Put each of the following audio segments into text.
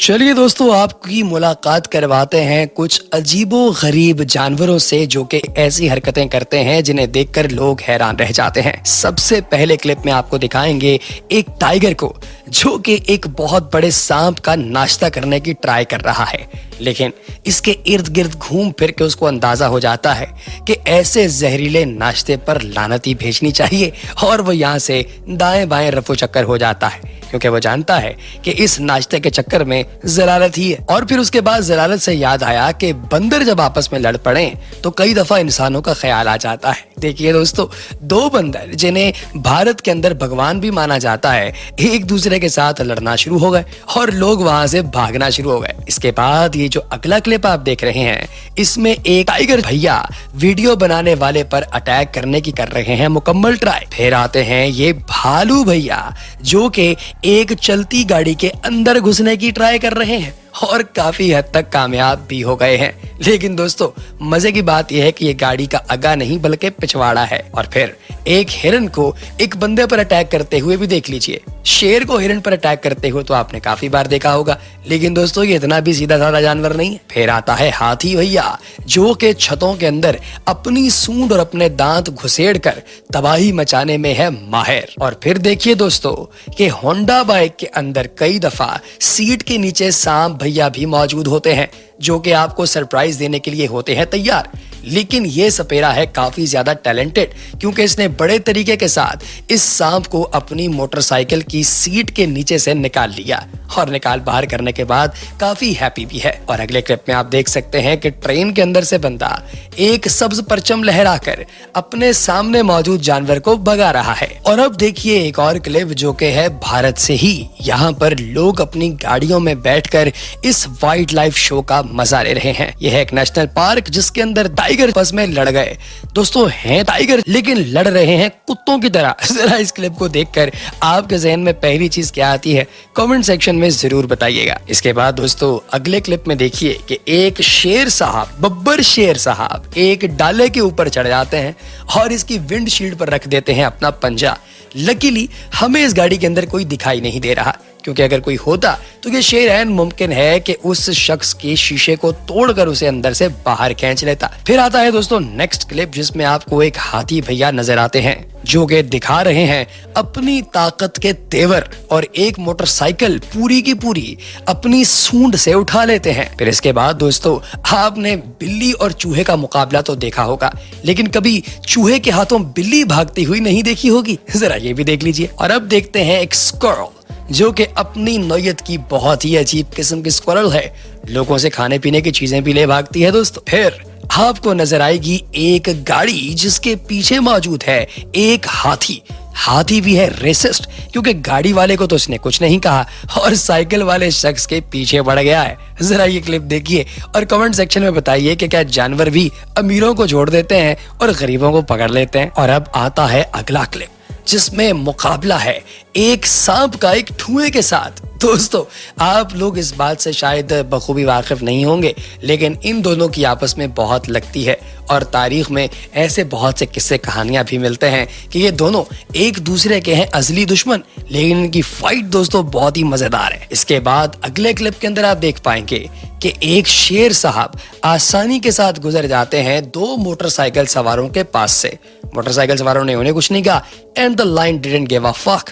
चलिए दोस्तों, आपकी मुलाकात करवाते हैं कुछ अजीबो गरीब जानवरों से जो कि ऐसी हरकतें करते हैं जिन्हें देखकर लोग हैरान रह जाते हैं। सबसे पहले क्लिप में आपको दिखाएंगे एक टाइगर को जो कि एक बहुत बड़े सांप का नाश्ता करने की ट्राई कर रहा है, लेकिन इसके इर्द गिर्द घूम फिर के उसको अंदाजा हो जाता है कि ऐसे जहरीले नाश्ते पर लानत ही भेजनी चाहिए और वो यहाँ से दाएं बाएं रफू चक्कर हो जाता है क्योंकि वो जानता है कि इस नाश्ते के चक्कर में जलालत ही है। और फिर उसके बाद जलालत से याद आया कि बंदर जब आपस में लड़ पड़े तो कई दफा इंसानों का ख्याल आ जाता है। देखिए दोस्तों, दो बंदर जिन्हें भारत के अंदर भगवान भी माना जाता है एक दूसरे के साथ लड़ना शुरू हो गए और लोग वहां से भागना शुरू हो गए। इसके बाद ये जो अगला क्लिप आप देख रहे हैं, इसमें एक टाइगर भैया वीडियो बनाने वाले पर अटैक करने की कर रहे हैं मुकम्मल ट्राई। फिर आते हैं ये भालू भैया जो कि एक चलती गाड़ी के अंदर घुसने की ट्राई कर रहे हैं और काफी हद तक कामयाब भी हो गए हैं। लेकिन दोस्तों, मजे की बात यह है कि ये गाड़ी का आगा नहीं बल्कि पिछवाड़ा है। और फिर एक हिरन को एक बंदे पर अटैक करते हुए भी देख लीजिए। शेर को हिरन पर अटैक करते हुए तो आपने काफी बार देखा होगा, लेकिन दोस्तों ये इतना भी सीधा साधा जानवर नहीं है। फिर आता है हाथी भैया जो कि छतों के अंदर अपनी सूंड और अपने दांत घुसेड़ कर तबाही मचाने में है माहिर। और फिर देखिए दोस्तों कि होंडा बाइक के अंदर कई दफा सीट के नीचे सांप भैया भी मौजूद होते हैं जो कि आपको सरप्राइज देने के लिए होते हैं तैयार। लेकिन ये सपेरा है काफी ज्यादा टैलेंटेड क्योंकि इसने बड़े तरीके के साथ इस सांप को अपनी मोटरसाइकिल की सीट के नीचे से निकाल लिया और निकाल बाहर करने के बाद काफी हैप्पी भी है। और अगले क्लिप में आप देख सकते हैं कि ट्रेन के अंदर से बंदा एक सब्ज परचम लहराकर अपने सामने मौजूद जानवर को भगा रहा है। और अब देखिए एक और क्लिप जो कि है भारत से ही। यहाँ पर लोग अपनी गाड़ियों में बैठकर इस वाइल्ड लाइफ शो का मजा ले रहे हैं। यह है एक नेशनल पार्क जिसके अंदर टाइगर आपस में लड़ गए। दोस्तों हैं टाइगर लेकिन लड़ रहे हैं कुत्तों की तरह। जरा इस क्लिप को देखकर आपके जहन में पहली चीज क्या आती है कमेंट सेक्शन में जरूर बताइएगा। इसके बाद दोस्तों अगले क्लिप में देखिए कि एक शेर साहब, बब्बर शेर साहब एक डाले के ऊपर चढ़ जाते हैं और इसकी विंडशील्ड पर रख देते हैं अपना पंजा। लकीली हमें इस गाड़ी के अंदर कोई दिखाई नहीं दे रहा क्योंकि अगर कोई होता तो ये शेर ऐन मुमकिन है कि उस शख्स के शीशे को तोड़कर उसे अंदर से बाहर खींच लेता। फिर आता है दोस्तों नेक्स्ट क्लिप जिसमें आपको एक हाथी भैया नजर आते हैं जो कि दिखा रहे हैं अपनी ताकत के तेवर और एक मोटरसाइकिल पूरी की पूरी अपनी सूंड से उठा लेते हैं। फिर इसके बाद दोस्तों आपने बिल्ली और चूहे का मुकाबला तो देखा होगा, लेकिन कभी चूहे के हाथों बिल्ली भागती हुई नहीं देखी होगी। जरा ये भी देख लीजिए। और अब देखते हैं एक स्क्वारल जो कि अपनी नौयत की बहुत ही अजीब किस्म की स्क्वारल है, लोगों से खाने पीने की चीजें भी ले भागती है। दोस्तों फिर आपको नजर आएगी एक गाड़ी जिसके पीछे मौजूद है एक हाथी। हाथी भी है रेसिस्ट क्योंकि गाड़ी वाले को तो उसने कुछ नहीं कहा और साइकिल वाले शख्स के पीछे पड़ गया है। जरा ये क्लिप देखिए और कमेंट सेक्शन में बताइए कि क्या जानवर भी अमीरों को छोड़ देते हैं और गरीबों को पकड़ लेते हैं। और अब आता है अगला क्लिप जिसमें मुकाबला है एक सांप का एक ठुए के साथ। दोस्तों आप लोग इस बात से शायद बखूबी वाकिफ नहीं होंगे, लेकिन इन दोनों की आपस में बहुत लगती है और तारीख में ऐसे बहुत से किस्से कहानियां भी मिलते हैं कि ये दोनों एक दूसरे के हैं अजली दुश्मन, लेकिन इनकी फाइट दोस्तों बहुत ही मजेदार है। इसके बाद अगले क्लिप के अंदर आप देख पाएंगे कि एक शेर साहब आसानी के साथ गुजर जाते हैं दो मोटरसाइकिल सवारों के पास से। मोटरसाइकिल सवारों ने उन्हें कुछ नहीं कहा and the line didn't give a fuck.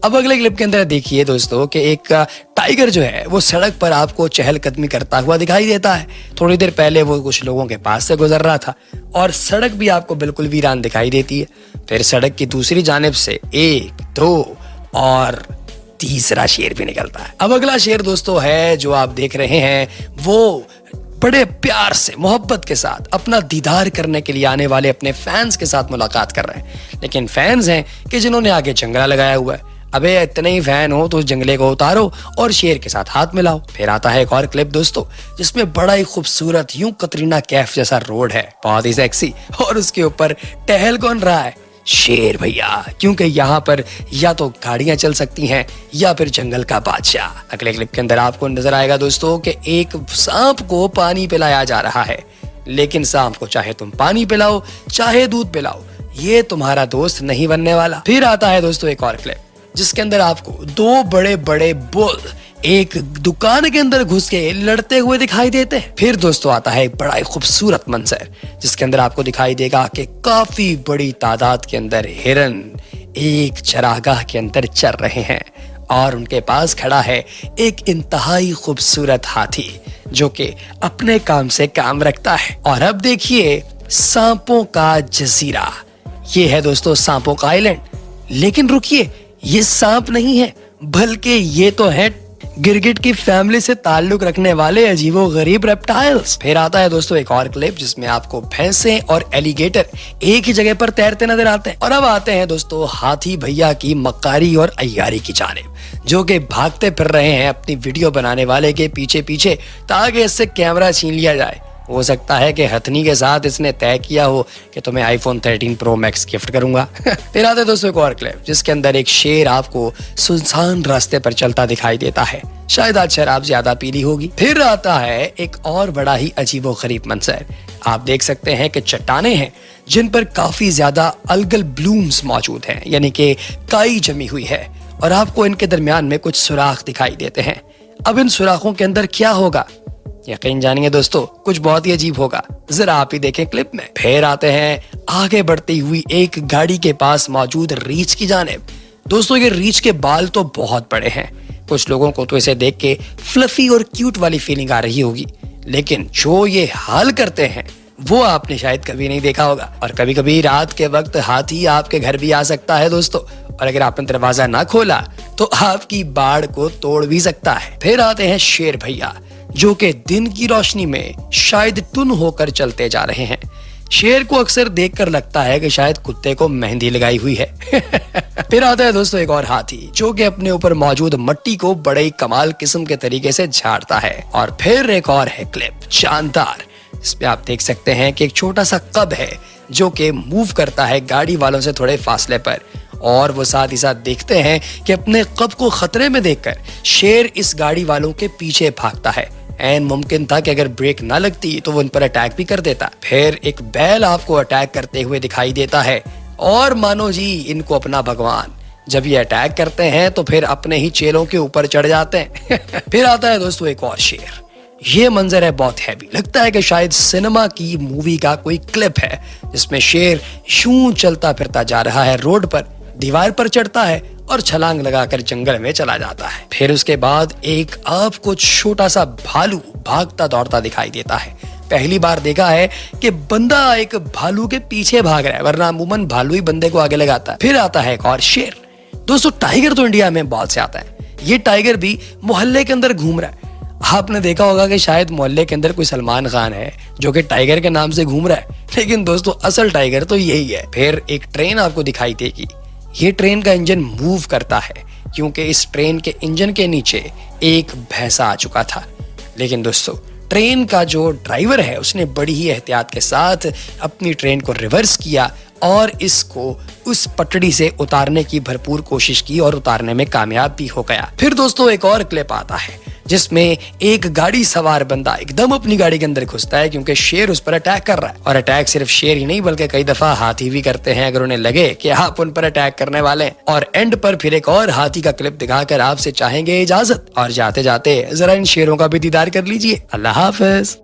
अब अगले क्लिप के अंदर देखिए दोस्तों कि एक टाइगर जो है वो सड़क पर आपको चहलकदमी करता हुआ दिखाई देता है। थोड़ी देर पहले वो कुछ लोगों के पास से गुजर रहा था और सड़क भी आपको बिल्कुल वीरान दिखाई देती है। फिर सड़क की दूसरी जानिब से एक, दो और तीसरा शेर भी निकलता है। अब अगला शेर दोस्तों है जो आप देख रहे हैं वो बड़े प्यार से मोहब्बत के साथ अपना दीदार करने के लिए आने वाले अपने फैंस के साथ मुलाकात कर रहे हैं, लेकिन फैंस हैं कि जिन्होंने आगे जंगला लगाया हुआ है। अबे इतने ही फैन हो तो उस जंगले को उतारो और शेर के साथ हाथ मिलाओ। फिर आता है एक और क्लिप दोस्तों जिसमें बड़ा ही खूबसूरत यूं कतरीना कैफ जैसा रोड है, बहुत ही सेक्सी, और उसके ऊपर टहल कौन रहा है? शेर भैया, क्योंकि यहाँ पर या तो गाड़ियां चल सकती हैं या फिर जंगल का बादशाह। अगले क्लिप के अंदर आपको नजर आएगा दोस्तों कि एक सांप को पानी पिलाया जा रहा है, लेकिन सांप को चाहे तुम पानी पिलाओ चाहे दूध पिलाओ ये तुम्हारा दोस्त नहीं बनने वाला। फिर आता है दोस्तों एक और क्लिप जिसके अंदर आपको दो बड़े बड़े बुल एक दुकान के अंदर घुस के लड़ते हुए दिखाई देते हैं। फिर दोस्तों आता है एक बड़ा ही खूबसूरत मंजर जिसके अंदर आपको दिखाई देगा कि काफी बड़ी तादाद के अंदर हिरन एक चरागाह के अंदर चर रहे हैं और उनके पास खड़ा है एक इंतहाई खूबसूरत हाथी जो कि अपने काम से काम रखता है। और अब देखिए सांपों का जजीरा। ये है दोस्तों सांपों का आइलैंड। लेकिन रुकिए, ये सांप नहीं है बल्कि ये तो है गिरगिट की फैमिली से ताल्लुक रखने वाले अजीबो गरीब रेप्टाइल्स। फिर आता है दोस्तों एक और क्लिप जिसमें आपको भैंसे और एलिगेटर एक ही जगह पर तैरते नजर आते हैं। और अब आते हैं दोस्तों हाथी भैया की मक्कारी और अय्यारी की जानिब, जो कि भागते फिर रहे हैं अपनी वीडियो बनाने वाले के पीछे पीछे ताकि इससे कैमरा छीन लिया जाए। हो सकता है कि हथनी के साथ इसने तय किया हो कि तुम्हें आईफोन 13 प्रो मैक्स गिफ्ट करूंगा। फिर आते दोस्तों एक और क्लिप जिसके अंदर एक शेर आपको सुनसान रास्ते पर चलता दिखाई देता है। शायद आज शराब ज्यादा पीली होगी। फिर आता है एक और बड़ा ही अजीबो गरीब मंजर। आप देख सकते हैं कि चट्टाने हैं जिन पर काफी ज्यादा अलगल ब्लूम्स मौजूद हैं, यानी कि काई जमी हुई है और आपको इनके दरमियान में कुछ सुराख दिखाई देते हैं। अब इन सुराखों के अंदर क्या होगा यकीन जानिए दोस्तों, कुछ बहुत ही अजीब होगा। जरा आप ही देखें क्लिप में। फिर आते हैं आगे बढ़ती हुई एक गाड़ी के पास मौजूद रीछ की जानिब। दोस्तों ये रीछ के बाल तो बहुत बड़े हैं। कुछ लोगों को तो इसे देख के फ्लफी और क्यूट वाली फीलिंग आ रही होगी, लेकिन जो ये हाल करते हैं वो आपने शायद कभी नहीं देखा होगा। और कभी कभी रात के वक्त हाथी आपके घर भी आ सकता है दोस्तों, और अगर आपने दरवाजा ना खोला तो आपकी बाड़ को तोड़ भी सकता है। फिर आते हैं शेर भैया जो कि दिन की रोशनी में शायद टुन होकर चलते जा रहे हैं। शेर को अक्सर देखकर लगता है कि शायद कुत्ते को मेहंदी लगाई हुई है। फिर आता है दोस्तों एक और हाथी जो कि अपने ऊपर मौजूद मट्टी को बड़े ही कमाल किस्म के तरीके से झाड़ता है। और फिर एक और है क्लिप शानदार, इसमें आप देख सकते हैं कि एक छोटा सा कब है जो कि मूव करता है गाड़ी वालों से थोड़े फासले पर, और वो साथ ही साथ देखते हैं कि अपने कब को खतरे में देखकर शेर इस गाड़ी वालों के पीछे भागता है। एन मुमकिन था कि अगर ब्रेक ना लगती तो वो उन पर अटैक भी कर देता। फिर एक बैल आपको अटैक करते हुए दिखाई देता है और मानो जी इनको अपना भगवान। जब ये अटैक करते हैं तो फिर अपने ही चेलों के ऊपर चढ़ जाते हैं। फिर आता है दोस्तों एक और शेर। ये मंजर है बहुत हैवी, लगता है कि शायद सिनेमा की मूवी का कोई क्लिप है जिसमें शेर यूं चलता फिरता जा रहा है रोड पर, दीवार पर चढ़ता है और छलांग लगाकर जंगल में चला जाता है। फिर उसके बाद एक आपको छोटा सा भालू भागता दौड़ता दिखाई देता है। पहली बार देखा है कि बंदा एक भालू के पीछे भाग रहा है, वरना अमूमन भालू ही बंदे को आगे लगाता है। फिर आता है एक और शेर। दोस्तों टाइगर तो इंडिया में बहुत से आता है, ये टाइगर भी मोहल्ले के अंदर घूम रहा है। आपने देखा होगा कि शायद मोहल्ले के अंदर कोई सलमान खान है जो कि टाइगर के नाम से घूम रहा है, लेकिन दोस्तों असल टाइगर तो यही है। फिर एक ट्रेन आपको दिखाई देगी। ये ट्रेन का इंजन मूव करता है क्योंकि इस ट्रेन के इंजन के नीचे एक भैंसा आ चुका था। लेकिन दोस्तों ट्रेन का जो ड्राइवर है उसने बड़ी ही एहतियात के साथ अपनी ट्रेन को रिवर्स किया और इसको उस पटड़ी से उतारने की भरपूर कोशिश की और उतारने में कामयाब भी हो गया। फिर दोस्तों एक और क्लिप आता है जिसमें एक गाड़ी सवार बंदा एकदम अपनी गाड़ी के अंदर घुसता है क्योंकि शेर उस पर अटैक कर रहा है। और अटैक सिर्फ शेर ही नहीं बल्कि कई दफा हाथी भी करते हैं अगर उन्हें लगे कि आप उन पर अटैक करने वाले हैं। और एंड पर फिर एक और हाथी का क्लिप दिखाकर आपसे चाहेंगे इजाजत, और जाते जाते जरा इन शेरों का भी दीदार कर लीजिए। अल्लाह हाफिज।